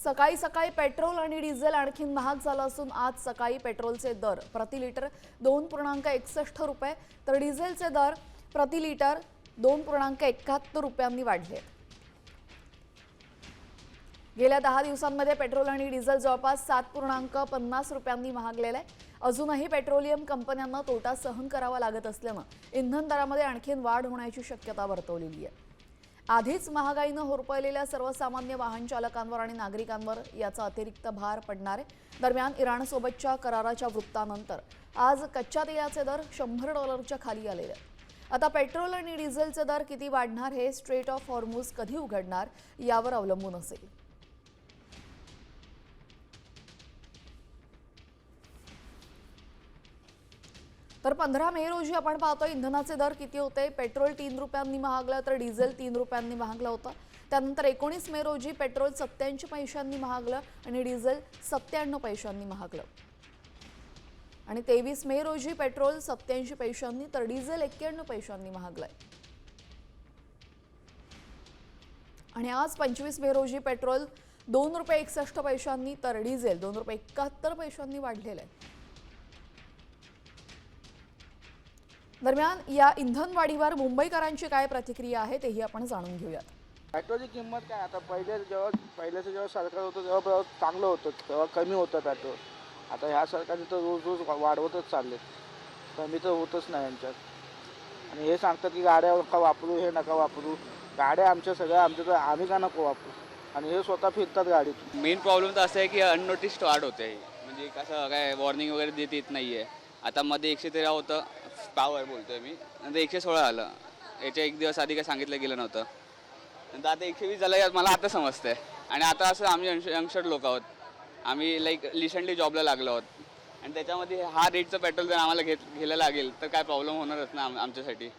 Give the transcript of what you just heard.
सकाळी सकाळी पेट्रोल आणि डिझेल आणखी महाग झालं असून आज सकाळी पेट्रोलचे दर प्रति लिटर 2.61 रुपये तर डिझेलचे दर प्रति लिटर 2.71 रुपयांनी वाढले। गेल्या 10 दिवसांमध्ये पेट्रोल आणि डिझेल जवळपास 7.50 रुपयांनी महागलेले आहे। अजूनही पेट्रोलियम कंपन्यांना तोटा सहन करावा लागत असल्यानं इंधन दरामध्ये आणखीन वाढ होण्याची शक्यता वर्तवलेली आहे। आधीच महागाईनं होरपळलेल्या सर्वसामान्य वाहन चालकांवर आणि नागरिकांवर याचा अतिरिक्त भार पडणार आहे। दरम्यान इराणसोबतच्या कराराच्या वृत्तानंतर आज कच्च्या तेलाचे दर $100 खाली आलेले आहेत। आता पेट्रोल आणि डिझेलचे दर किती वाढणार हे स्ट्रेट ऑफ हॉर्मुझ कधी उघडणार यावर अवलंबून असेल। तर 15 मे रोजी आपण पाहतो इंधनाचे दर किती होते। पेट्रोल 3 रुपयांनी महागलं तर डिझेल 3 रुपयांनी महागलं होतं। त्यानंतर 19 मे रोजी पेट्रोल 87 पैशांनी महागलं आणि डिझेल 97 पैशांनी महागलं आणि 23 मे रोजी पेट्रोल 87 पैशांनी तर डिझेल 91 पैशांनी महागलंय आणि आज 25 मे रोजी पेट्रोल ₹2.61 तर डिझेल ₹2.71 वाढलेलं आहे। दरम्यान या इंधन वाढीवर मुंबईकरांची काय प्रतिक्रिया आहे तेही आपण जाणून घेऊयात। पेट्रोलची किंमत काय आता पहिल्याचं जेव्हा सरकार होतं तेव्हा चांगलं होतं, तेव्हा कमी होतं पेट्रोल। आता ह्या सरकारने तर रोज वाढवतच चालले, कमी तर होतच नाही यांच्यात। आणि हे सांगतात की गाड्या नका वापरू, हे नका वापरू, गाड्या आमच्या सगळ्या आमच्या तर आम्ही का नको वापरू, आणि हे स्वतः फिरतात गाडीत। मेन प्रॉब्लेम तर असं आहे की अननोटिस स्टार्ट होते, म्हणजे कसं काय वॉर्निंग वगैरे देत येत नाही आहे। आता मध्ये 113 होतं पावर बोलतोय मी, नंतर 116 आलं, याच्या एक दिवस आधी काय सांगितलं गेलं नव्हतं, नंतर आता 120 झालं मला आता समजतंय। आणि आता असं आम्ही यंगस्टर लोक आहोत, आम्ही लाईक रिसेंटली जॉबला लागलो आहोत आणि त्याच्यामध्ये हा रेटचं पेट्रोल जर आम्हाला घ्यायला लागेल तर काय प्रॉब्लेम होणारच ना आमच्यासाठी।